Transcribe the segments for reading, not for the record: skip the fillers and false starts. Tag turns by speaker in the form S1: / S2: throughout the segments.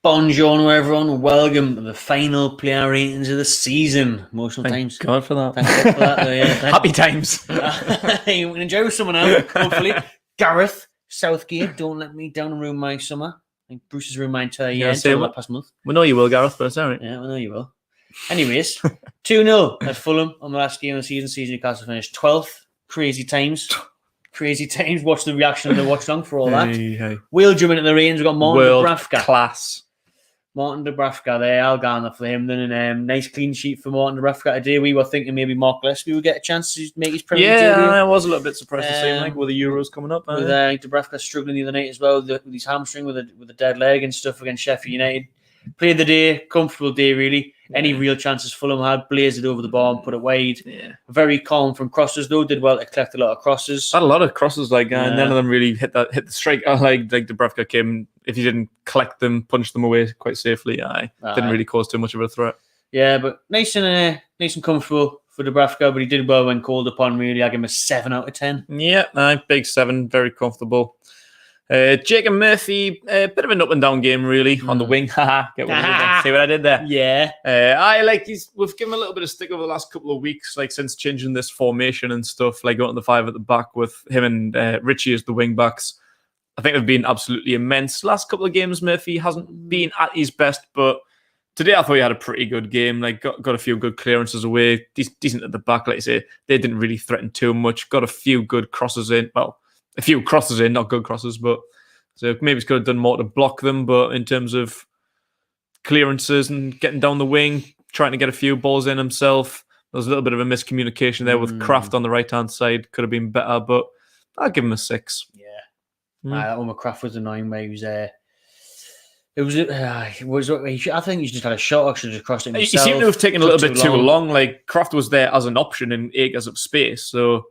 S1: Buongiorno, everyone. Welcome to the final player ratings of the season. Emotional times.
S2: Thank God for that.
S1: Thank God for that. Yeah.
S2: Happy times.
S1: You can enjoy someone else, hopefully. Gareth Southgate, don't let me down and ruin my summer. I think Bruce has ruined my entire year until that past month.
S2: We know you will, Gareth, but it's all right.
S1: Yeah, we know you will. Anyways, 2-0 at Fulham on the last game of the season. Newcastle finished 12th. Crazy times. Crazy times. Watch the reaction of the watch long for all that.
S2: Hey.
S1: We'll jump into the reins. We've got Martin Dubravka.
S2: Class.
S1: Martin Dubravka there, Al Garner for him. Then a nice clean sheet for Martin Dubravka today. We were thinking maybe Mark Gillespie would get a chance to make his Premier League debut.
S2: I was a little bit surprised to see him with the Euros coming up.
S1: With Dubravka struggling the other night as well with his hamstring, with a dead leg and stuff against Sheffield United. Played the day, comfortable day really. Any real chances Fulham had, blazed it over the bar and put it wide. Yeah. Very calm from crosses though. Did well to collect a lot of crosses.
S2: Had a lot of crosses, and none of them really hit the strike. Like Dubravka came, if he didn't collect them, punch them away quite safely. Didn't really cause too much of a threat. Yeah,
S1: but nice and comfortable for Dubravka. But he did well when called upon. Really, I give him a 7 out of 10.
S2: Yeah, big 7, very comfortable. Jacob Murphy, a bit of an up and down game, really, on the wing. See what I did there?
S1: Yeah.
S2: We've given him a little bit of stick over the last couple of weeks, since changing this formation and stuff, going to the 5 at the back with him and Richie as the wing backs. I think they've been absolutely immense. Last couple of games, Murphy hasn't been at his best, but today I thought he had a pretty good game. Got a few good clearances away, decent at the back. Like I say, they didn't really threaten too much. Got a few good crosses in. Well, a few crosses in, not good crosses, but so maybe he's could have done more to block them. But in terms of clearances and getting down the wing, trying to get a few balls in himself, there was a little bit of a miscommunication there with Kraft on the right-hand side. Could have been better, but I'll give him a 6.
S1: Yeah. That one with Kraft was annoying where he was there. I think he just had a shot. Actually, just crossed it himself.
S2: He seemed to have taken a little bit too long. Kraft was there as an option in acres of space, so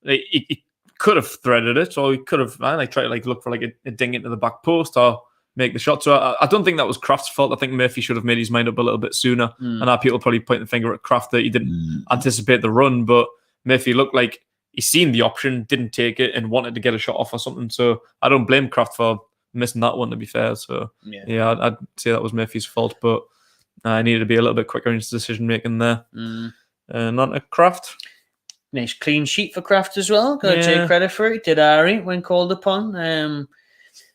S2: he could have threaded it, or he could have tried to look for a ding into the back post or make the shot. So I don't think that was Kraft's fault. I think Murphy should have made his mind up a little bit sooner. And now people probably point the finger at Kraft that he didn't anticipate the run, but Murphy looked like he seen the option, didn't take it, and wanted to get a shot off or something. So I don't blame Kraft for missing that one, to be fair. So yeah, I'd say that was Murphy's fault, but I needed to be a little bit quicker in his decision making there. Not a Kraft.
S1: Nice clean sheet for Kraft as well. Got to take credit for it. Did Ari when called upon.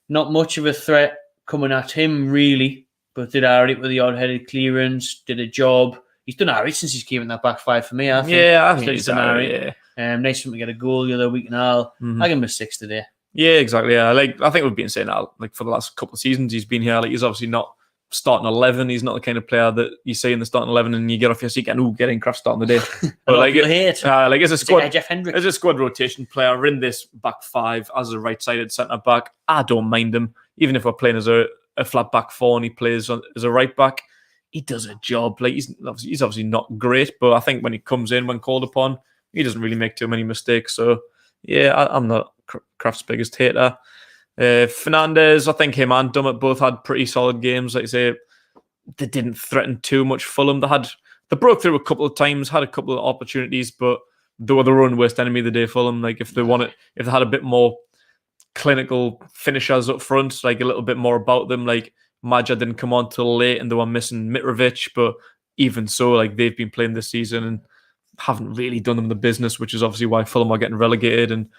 S1: Not much of a threat coming at him, really. But did Ari with the odd-headed clearance. Did a job. He's done Ari since he's came in that back 5 for me, I think.
S2: Yeah, I think he's done Ari.
S1: Nice for him to get a goal the other week and all. I give him a 6 today.
S2: Yeah, exactly. Yeah, I think we've been saying that for the last couple of seasons he's been here. He's obviously not starting 11. He's not the kind of player that you see in the starting 11 and you get off your seat and getting Kraft starting the day. But as a squad rotation player in this back 5 as a right-sided centre back, I don't mind him. Even if we're playing as a flat back 4 and he plays as a right back, he does a job. He's obviously not great, but I think when he comes in when called upon, he doesn't really make too many mistakes. So yeah, I'm not Kraft's biggest hater. Fernandez, I think him and Dummett both had pretty solid games. Like I say, they didn't threaten too much Fulham. They broke through a couple of times, had a couple of opportunities, but they were their own worst enemy of the day, Fulham. If they had a bit more clinical finishers up front, a little bit more about them, Maja didn't come on till late and they were missing Mitrovic, but even so, they've been playing this season and haven't really done them the business, which is obviously why Fulham are getting relegated. And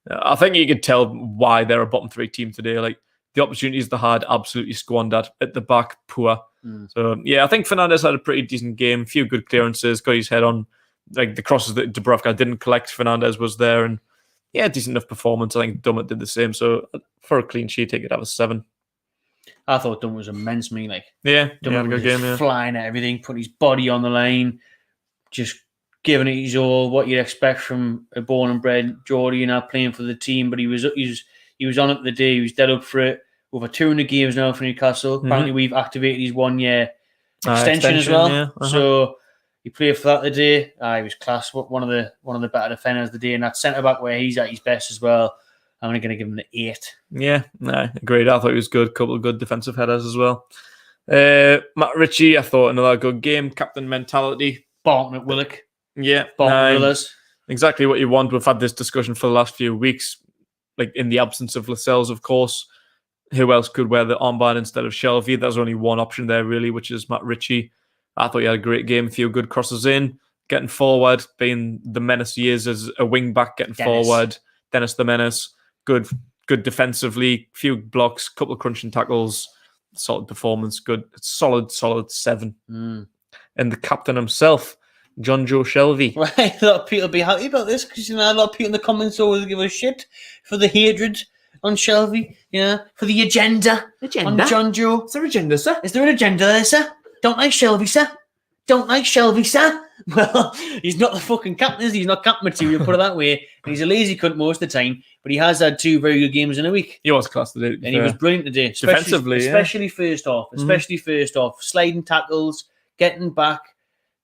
S2: I think you could tell why they're a bottom 3 team today. The opportunities they had, absolutely squandered. At the back, poor. So yeah, I think Fernandez had a pretty decent game. A few good clearances, got his head on. The crosses that Dubravka didn't collect, Fernandez was there, and yeah, decent enough performance. I think Dummett did the same. So for a clean sheet, he could have a 7.
S1: I thought Dummett was immense. Dummett
S2: had a good game.
S1: Flying at everything, putting his body on the line, just giving it his all, what you'd expect from a born and bred Geordie, playing for the team. But he was on it the day. He was dead up for it. Over 200 games now for Newcastle. Apparently, we've activated his 1-year extension as well. Yeah. So he played for that the day. He was class. One of the better defenders of the day, and that centre back where he's at his best as well. I'm only going to give him an 8.
S2: Yeah, agreed. I thought he was good. Couple of good defensive headers as well. Matt Ritchie, I thought another good game. Captain mentality.
S1: Barton at Willock.
S2: Yeah, exactly what you want. We've had this discussion for the last few weeks, in the absence of Lascelles, of course. who else could wear the armband instead of Shelvey? There's only one option there, really, which is Matt Ritchie. I thought he had a great game, a few good crosses in, getting forward, being the menace he is as a wing back, getting forward. Dennis the Menace, good defensively, few blocks, couple of crunching tackles, solid performance, good, solid 7. And the captain himself, John Joe Shelvey.
S1: Right, a lot of people will be happy about this because a lot of people in the comments always give a shit for the hatred on Shelvey, for the agenda on John Joe.
S2: Is there an agenda, sir?
S1: Is there an agenda there, sir? Don't like Shelvey, sir? Don't like Shelvey, sir? Well, he's not the fucking captain, is he? He's not captain material, put it that way. And he's a lazy cunt most of the time, but he has had 2 very good games in a week.
S2: He was class today.
S1: And he was brilliant today.
S2: Defensively,
S1: especially first off. Especially first off. Sliding tackles, getting back,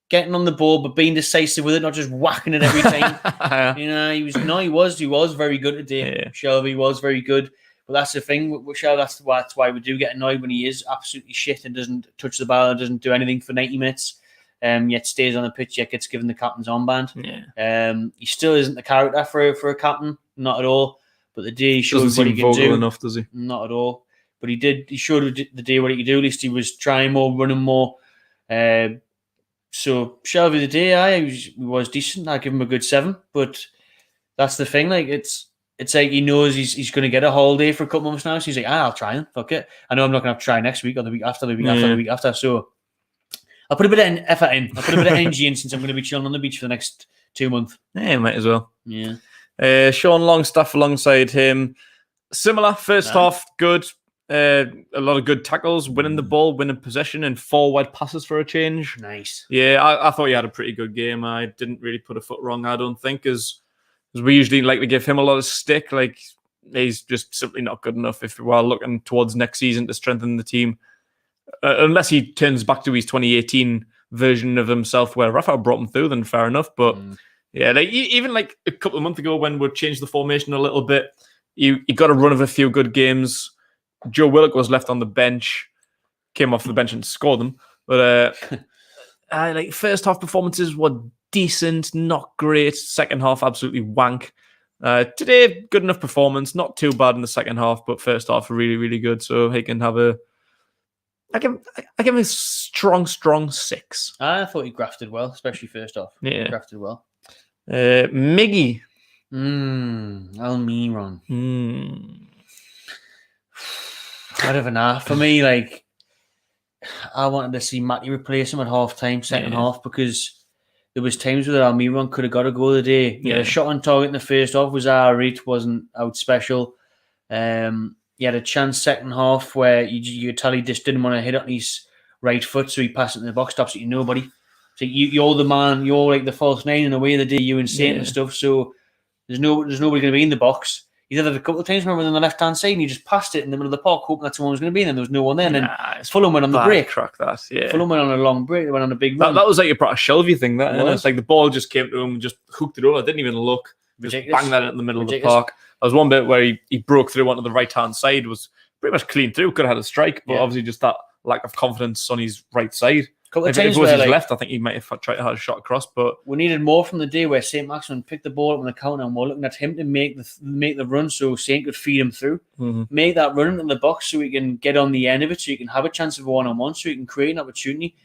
S1: getting on the ball, but being decisive with it, not just whacking it every time. He was very good today.
S2: Yeah.
S1: Shelvey was very good. But that's the thing with Shelvey. That's why we do get annoyed when he is absolutely shit and doesn't touch the ball and doesn't do anything for 90 minutes. Yet stays on the pitch, yet gets given the captain's armband. He still isn't the character for a captain, not at all. But the day he showed what he can do.
S2: Enough, does he?
S1: Not at all. But he did. He showed the day what he could do. At least he was trying more, running more. So Shelvey the day, he was decent. I give him a good 7. But that's the thing. Like it's like he knows he's going to get a holiday for a couple months now. So he's like, I'll try and fuck it. I know I'm not going to have to try next week or the week after, the week after, the week after. So I'll put a bit of effort in. I'll put a bit of energy in since I'm going to be chilling on the beach for the next 2 months.
S2: Yeah, might as well.
S1: Yeah.
S2: Sean Longstaff alongside him. Similar. First half, good. A lot of good tackles, winning the ball, winning possession, and forward passes for a change.
S1: Nice.
S2: Yeah, I thought he had a pretty good game. I didn't really put a foot wrong, I don't think, as we usually like to give him a lot of stick. Like, he's just simply not good enough if we're looking towards next season to strengthen the team. Unless he turns back to his 2018 version of himself where Rafa brought him through, then fair enough. But yeah, like even like a couple of months ago when we changed the formation a little bit, he got a run of a few good games. Joe Willock was left on the bench, came off the bench and scored them. But like first half performances were decent, not great. Second half, absolutely wank. Today, good enough performance, not too bad in the second half, but first half really, really good. So he can have I give him a strong 6.
S1: I thought he grafted well, especially first off.
S2: Yeah.
S1: He grafted well.
S2: Miggy.
S1: Almiron. Out of an half. For me, like, I wanted to see Matty replace him at half-time, second half, because there was times where Almiron could have got a goal of the day. He had a shot on target in the first half, was alright, wasn't out special. He had a chance second half where you could tell he just didn't want to hit it on his right foot, so he passed it in the box, stops it, nobody. So you're the man, you're like the false 9 in a way, the day you and Saint and stuff, so there's nobody going to be in the box. He did it a couple of times, remember, on the left-hand side, and he just passed it in the middle of the park, hoping that someone was going to be in, and there was no one there. And then Fulham went on the break.
S2: Track that, yeah.
S1: Fulham went on a long break. They went on a big run.
S2: That was like a proper Shelvey thing, that. And it's like the ball just came to him and just hooked it over. Didn't even look. Just banged that in the middle of the park. There was one bit where he broke through onto the right-hand side, was pretty much clean through, could have had a strike, but obviously just that lack of confidence on his right side. If it was his left, I think he might have tried to have a shot across, but
S1: we needed more from the day where St. Maximin picked the ball up on the counter and we're looking at him to make the run so St. could feed him through. Make that run in the box so he can get on the end of it, so he can have a chance of a one-on-one, so he can create an opportunity.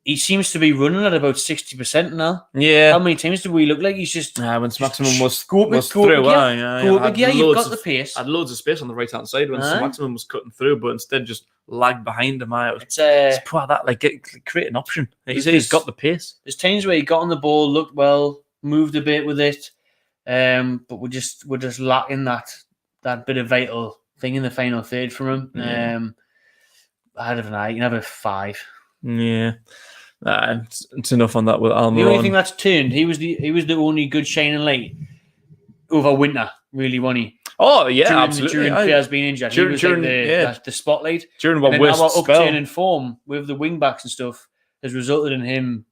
S1: He seems to be running at about 60% now.
S2: Yeah.
S1: How many times do we look like he's just...
S2: when Maximum was through.
S1: You've got the pace.
S2: Had loads of space on the right-hand side when Maximum was cutting through, but instead just lagged behind him. It's poor that, like, create an option. He's got the pace.
S1: There's times where he got on the ball, looked well, moved a bit with it, but we're just lacking that bit of vital thing in the final third from him. I don't know. You can have a 5.
S2: Yeah. It's enough on that with Almiron.
S1: The only thing that's turned, he was the only good shining light over winter, really, wasn't he?
S2: Oh yeah, absolutely.
S1: During players being injured, he was like the spotlight.
S2: During what worst
S1: our
S2: spell,
S1: upturn in form with the wing backs and stuff has resulted in him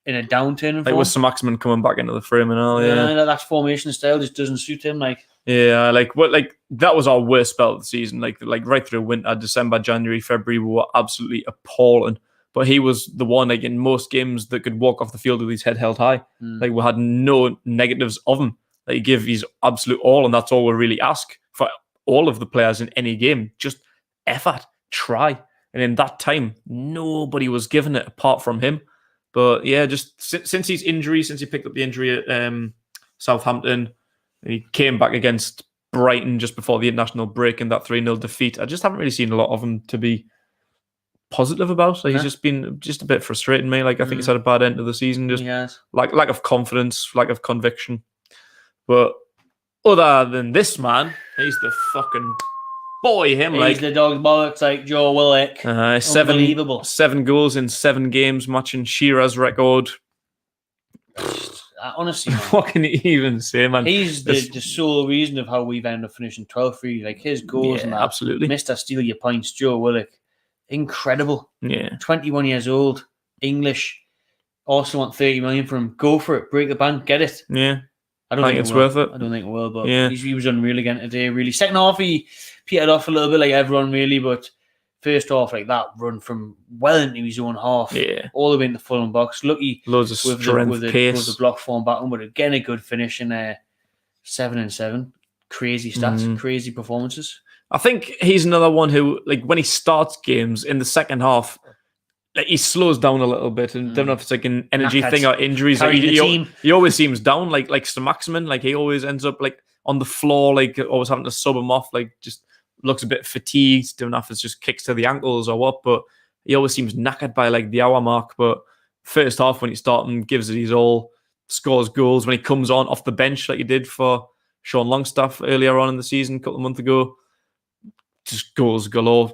S1: in a downturn in form.
S2: Like with some Maximin coming back into the frame and all. Yeah,
S1: that formation style just doesn't suit him. Like
S2: that was our worst spell of the season. Like right through winter, December, January, February, we were absolutely appalling. But he was the one, like, in most games that could walk off the field with his head held high. Like, we had no negatives of him. Like, he gave his absolute all, and that's all we really ask for all of the players in any game. Just effort, try. And in that time, nobody was given it apart from him. But yeah, just since his injury, since he picked up the injury at Southampton, and he came back against Brighton just before the international break in that 3-0 defeat, I just haven't really seen a lot of him to be positive about. Like, he's just been just a bit frustrating me. Like, I think he's had a bad end to the season. Just lack of confidence, lack of conviction. But other than this man, he's the fucking boy.
S1: He's the dog's bollocks, like Joe Willock. Unbelievable.
S2: 7 goals in 7 games, matching Shearer's record.
S1: Honestly, man,
S2: what can you even say, man?
S1: He's the sole reason of how we've ended up finishing 12th. Really, like his goals and that.
S2: Absolutely.
S1: Mr. Steal Your Points, Joe Willock. Incredible.
S2: Yeah.
S1: 21 years old, English. Also want 30 million from him. Go for it. Break the bank. Get it.
S2: Yeah.
S1: I don't think
S2: it's worth it.
S1: I don't think it will, but
S2: yeah.
S1: he was unreal again today, really. Second half, he petered off a little bit like everyone, really, but first half, like that run from well into his own half, all the way into the Fulham box. Lucky
S2: loads of strength, pace.
S1: With the block form back on, but again, a good finish in 7-7. Crazy stats, crazy performances.
S2: I think he's another one who, like, when he starts games in the second half, like, he slows down a little bit, and don't know if it's like an energy thing or injuries. Like, he always seems down, like Maximin. Like, he always ends up like on the floor, like always having to sub him off. Like, just looks a bit fatigued. Don't know if it's just kicks to the ankles or what, but he always seems knackered by like the hour mark. But first half, when he starts and gives it his all, scores goals when he comes on off the bench, like he did for Sean Longstaff earlier on in the season a couple of months ago. Just goals galore.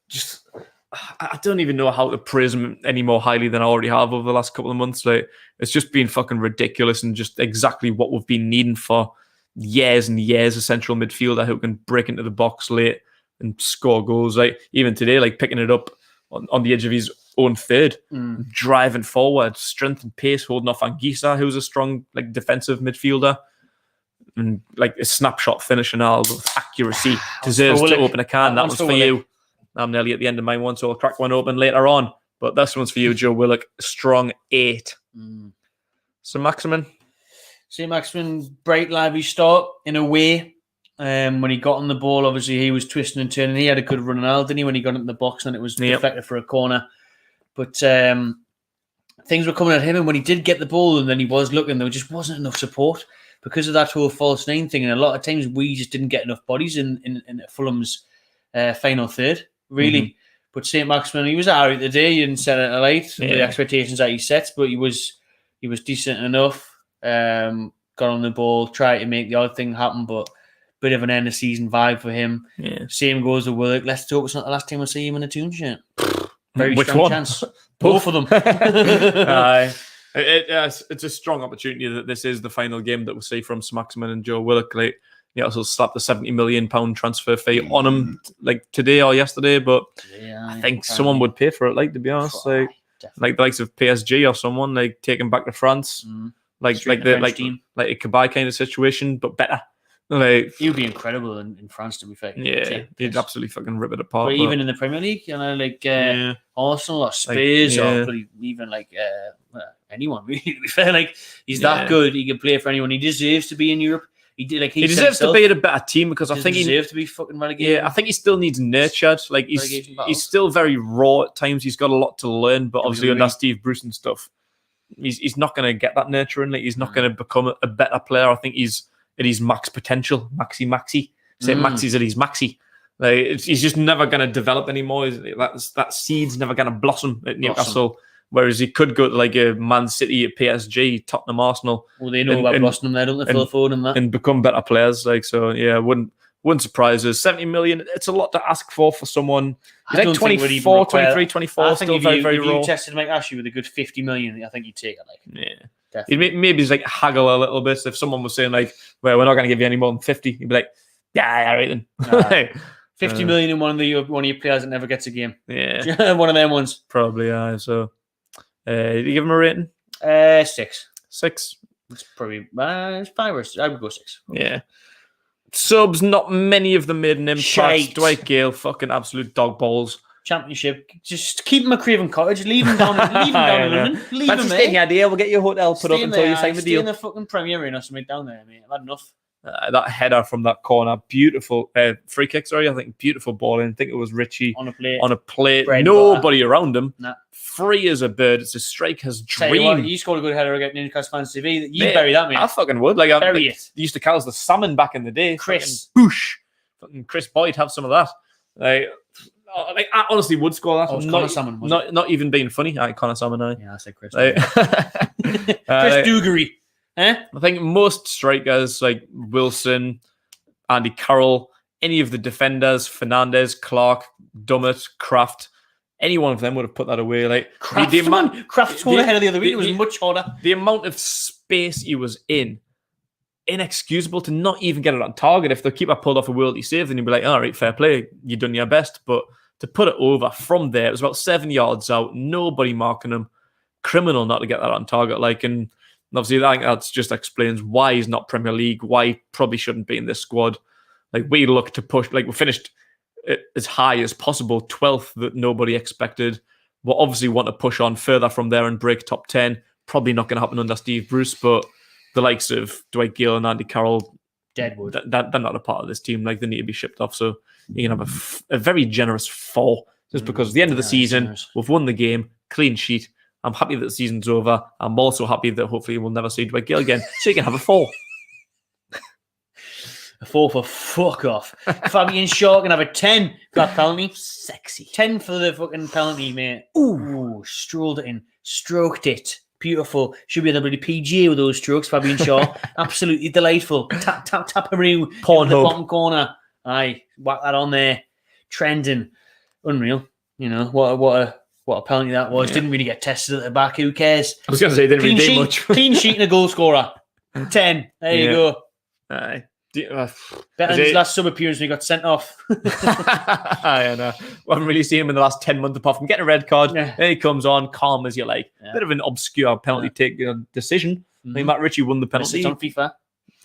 S2: Just I don't even know how to praise him any more highly than I already have over the last couple of months. Like, it's just been fucking ridiculous and just exactly what we've been needing for years and years. A central midfielder who can break into the box late and score goals. Like, even today, like picking it up on the edge of his own third, driving forward, strength and pace, holding off Anguissa, who's a strong like defensive midfielder. And like a snapshot finish and all with accuracy deserves to open a can. That one's for you. I'm nearly at the end of my one, so I'll crack one open later on. But this one's for you, Joe Willock. Strong 8. So Maximin?
S1: Bright, lively start in a way. When he got on the ball, obviously he was twisting and turning. He had a good run out, didn't he, when he got into the box, and it was deflected for a corner. But things were coming at him, and when he did get the ball and then he was looking, there just wasn't enough support because of that whole false 9 thing. And a lot of times we just didn't get enough bodies in Fulham's final third, really. But St. Maximin, he was all right today. He didn't set it alight, the expectations that he sets, but he was decent enough. Got on the ball, tried to make the odd thing happen, but bit of an end of season vibe for him. Yeah. Same goes to Willock. Let's hope it's not the last time we'll see him in a Toon shirt. Very
S2: Which
S1: strong
S2: one?
S1: chance. Both of them.
S2: It's a strong opportunity that this is the final game that we'll see from Maximin and Joe Willock. Like, he also slapped the £70 million transfer fee on him like today or yesterday, but I think someone would pay for it. Like, to be honest, like the likes of PSG or someone, like, take him back to France, like a Kabay kind of situation, but better. Like,
S1: he would be incredible in France, to be fair.
S2: Yeah, he'd absolutely fucking rip it apart.
S1: But even in the Premier League, Arsenal or Spurs or even anyone, really, to be fair. Like, he's that good. He can play for anyone. He deserves to be in Europe. He deserves
S2: to be at a better team because I think he
S1: deserves to be fucking relegated.
S2: Yeah, I think he still needs nurtured. Like, he's still very raw at times. He's got a lot to learn, but obviously under Steve Bruce and stuff, he's not going to get that nurturing. Like, he's not going to become a better player. I think he's at his max potential. Maxi. Say Maxi's at his maxi. Like, he's just never going to develop anymore. That seed's never going to blossom at Newcastle. Whereas he could go to like a Man City, at PSG, Tottenham, Arsenal.
S1: Well, they know about blossoming there, don't they? Phil Foden and that,
S2: and become better players. Like, so, yeah, wouldn't surprise us. 70 million. It's a lot to ask for someone. He's like 24, 23, 24. I think still very raw. If you
S1: tested Mike Ashley with a good 50 million, I think you'd take it. Like,
S2: yeah. Definitely. Maybe it's like haggle a little bit. If someone was saying like, well, we're not going to give you any more than 50, you'd be like, yeah, all right then.
S1: 50 million in one of your players that never gets a game.
S2: Yeah.
S1: One of them ones.
S2: Probably, yeah. So, did you give him a rating?
S1: 6.
S2: 6.
S1: It's probably 5 or 6. I would go 6.
S2: Yeah. Subs, not many of them made an impact.
S1: Shite.
S2: Dwight Gale, fucking absolute dog balls.
S1: Championship, just keep him at Craven Cottage, leave him down in London. Leave him,
S2: stay in the idea, we'll get your hotel put up until you sign the deal.
S1: Stay in the fucking Premier Inn or something down there, mate. I've had enough.
S2: That header from that corner, beautiful free kick. Sorry, I think beautiful ball in. I think it was Richie
S1: On a plate.
S2: On a plate,
S1: Bread
S2: nobody around him.
S1: Nah.
S2: Free as a bird. It's a striker's
S1: Tell you what,
S2: dream.
S1: you scored a good header against Newcastle Fans TV. You
S2: Mate,
S1: bury that, mate.
S2: I fucking would. Like,
S1: Bury it.
S2: They used to call us the salmon back in the day.
S1: Chris.
S2: Fucking Boosh. Fucking Chris Boyd, have some of that. Like, I honestly would score that.
S1: Oh, it's Connor Salmon, was it?
S2: Not even being funny. Connor Salmon, aye.
S1: Yeah, I said Chris.
S2: Like,
S1: Chris Dugarry. Eh?
S2: I think most strikers like Wilson, Andy Carroll, any of the defenders, Fernandez, Clark, Dummett, Kraft, any one of them would have put that away. Like
S1: Kraft scored ahead of the other week. It was much harder.
S2: The amount of space he was in, inexcusable to not even get it on target. If the keeper pulled off a worldly save, then you'd be like, all right, fair play, you've done your best. But to put it over from there, it was about 7 yards out, nobody marking him. Criminal not to get that on target. Like, and obviously, I think that just explains why he's not Premier League, why he probably shouldn't be in this squad. Like, we look to push, like, we finished as high as possible, 12th that nobody expected. We'll obviously want to push on further from there and break top 10. Probably not going to happen under Steve Bruce, but the likes of Dwight Gale and Andy Carroll,
S1: Deadwood,
S2: they're not a part of this team. Like, they need to be shipped off. So you can have a very generous 4, just because at the end of the season, we've won the game, clean sheet. I'm happy that the season's over. I'm also happy that hopefully we'll never see Dwight Gale again. So you can have a 4.
S1: A 4 for fuck off. Fabian Shaw can have a 10 for that penalty.
S2: Sexy.
S1: 10 for the fucking penalty, mate. Ooh, strolled it in. Stroked it. Beautiful. Should be in the bloody PGA with those strokes, Fabian Shaw. Absolutely delightful. Tap, tap, tap-a-roo.
S2: Pornhub.
S1: The bottom corner. Aye, whack that on there. Trending. Unreal. You know, what a penalty that was. Yeah. Didn't really get tested at the back. Who cares?
S2: I was going to say, didn't really do much.
S1: Clean sheet and a goal scorer. 10. There you go.
S2: Aye.
S1: Better than his last sub appearance when he got sent off.
S2: I know. We haven't really seen him in the last 10 months apart from getting a red card. Yeah. Then he comes on, calm as you like. Yeah. Bit of an obscure penalty take decision. Mm-hmm. I think Matt Ritchie won the penalty.
S1: It's on FIFA.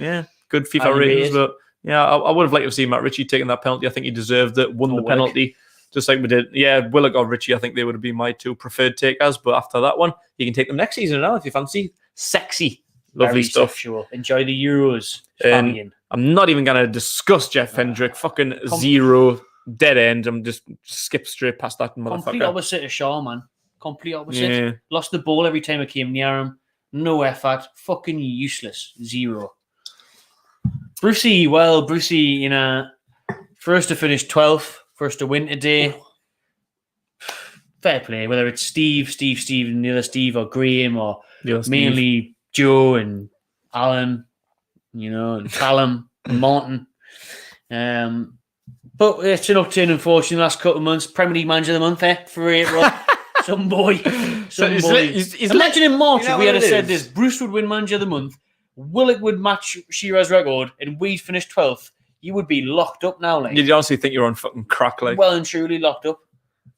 S2: Yeah, good FIFA ratings. But yeah, I would have liked to see Matt Ritchie taking that penalty. I think he deserved it, won the penalty. Just like we did. Yeah, Willock or Ritchie, I think they would have been my 2 preferred takers. But after that one, you can take them next season now if you fancy. Sexy. Lovely
S1: Very
S2: stuff.
S1: Sexual. Enjoy the Euros.
S2: I'm not even going to discuss Jeff Hendrick. Fucking 0, dead end. I'm just skip straight past that motherfucker.
S1: Complete opposite of Shaw, man. Complete opposite. Yeah. Lost the ball every time I came near him. No effort. Fucking useless. 0. Brucey, you know, first to finish 12th, first to win today. Fair play. Whether it's Steve, and the other Steve, or Graham, or mainly Joe and Alan, you know, and Callum and Martin. But it's an upturn, unfortunately, the last couple of months. Premier League Manager of the Month, for April. Some boy. Imagine in March if we had said this. Bruce would win Manager of the Month, Willock would match Shearer's record, and we'd finish 12th. You would be locked up now. Like,
S2: you'd honestly think you're on fucking crack. Like,
S1: well and truly locked up.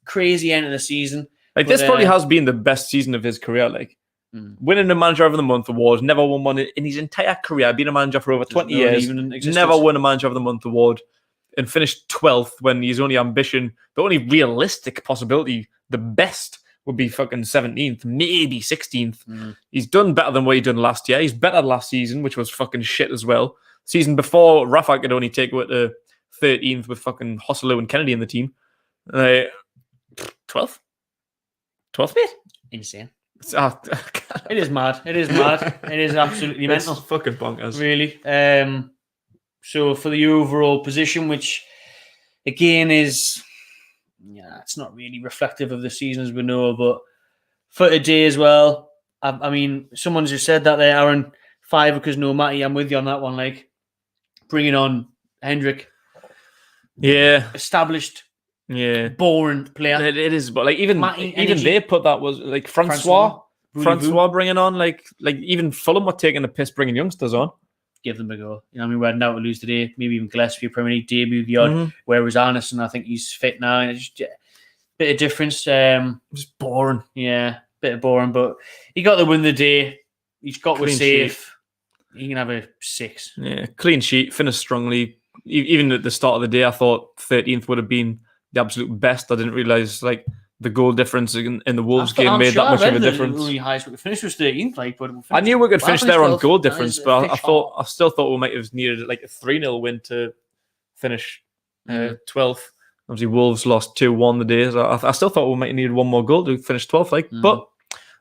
S1: Crazy end of the season.
S2: Like, this probably has been the best season of his career. Like, winning the Manager of the Month award, never won one in his entire career. Been a manager for over 20 years, never won a Manager of the Month award, and finished 12th when his only ambition, the only realistic possibility, the best would be fucking 17th, maybe 16th. He's done better than what he done last year. He's better last season, which was fucking shit as well. Season before, Rafa could only take it to 13th with fucking Hosselu and Kennedy in the team. 12th? 12th, mate?
S1: Insane. It is mad. It is absolutely mental.
S2: It's fucking bonkers.
S1: Really. So for the overall position, which again is, it's not really reflective of the season as we know, but for today as well, I mean, someone's just said that there, Aaron, 5 because no Matty. I'm with you on that one. Like, bringing on Hendrick.
S2: Yeah.
S1: Established.
S2: Yeah.
S1: Boring player.
S2: It is, but like even they put that was like Francois bringing on like even Fulham were taking the piss bringing youngsters on.
S1: Give them a go. You know, I mean, we had now to lose today. Maybe even Gillespie Premier League debut, the odd. Where was Arneson? I think he's fit now. It's just a bit of difference.
S2: Just boring.
S1: Yeah, bit of boring. But he got the win of the day. He's got with safe. He can have a 6.
S2: Yeah, clean sheet. Finished strongly. Even at the start of the day, I thought 13th would have been the absolute best. I didn't realise like the goal difference in the Wolves game made that much of a difference.
S1: The only highest we could finish was 13th, but
S2: I knew we could finish there on goal difference, but I still thought we might have needed like a 3-0 win to finish 12th. Obviously, Wolves lost 2-1 the day. So I still thought we might have needed one more goal to finish 12th. But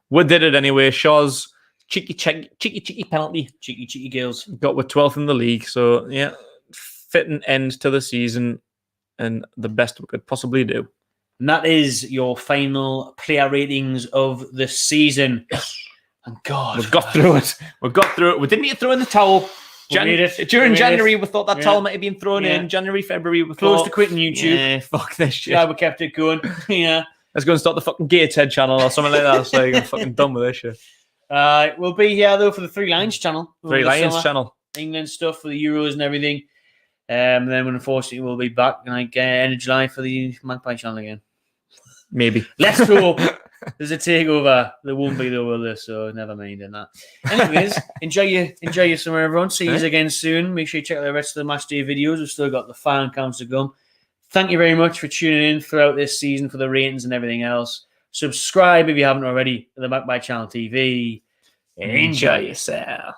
S2: we did it anyway. Shaw's cheeky penalty.
S1: Cheeky girls.
S2: Got with 12th in the league. So, yeah, fitting end to the season and the best we could possibly do.
S1: And that is your final player ratings of the season. And God,
S2: we've got through it. We didn't need to throw in the towel. During January, we thought that towel might have been thrown in. January, February, we
S1: close to quitting YouTube.
S2: Yeah, fuck this shit.
S1: Yeah, we kept it going. Yeah.
S2: Let's go and start the fucking Gateshead channel or something like that. So I'm fucking done with this shit.
S1: We'll be here, though, for the Three Lions channel.
S2: Channel.
S1: England stuff for the Euros and everything. And then, unfortunately, we'll be back end of July for the Magpie channel again.
S2: Maybe.
S1: Let's hope there's a takeover. There won't be, though, will there? So never mind in that. Anyways, enjoy your summer, everyone. See you again soon. Make sure you check out the rest of the match day videos. We've still got the fan counts to come. Thank you very much for tuning in throughout this season for the ratings and everything else. Subscribe if you haven't already to the Magpie Channel TV. Enjoy yourself.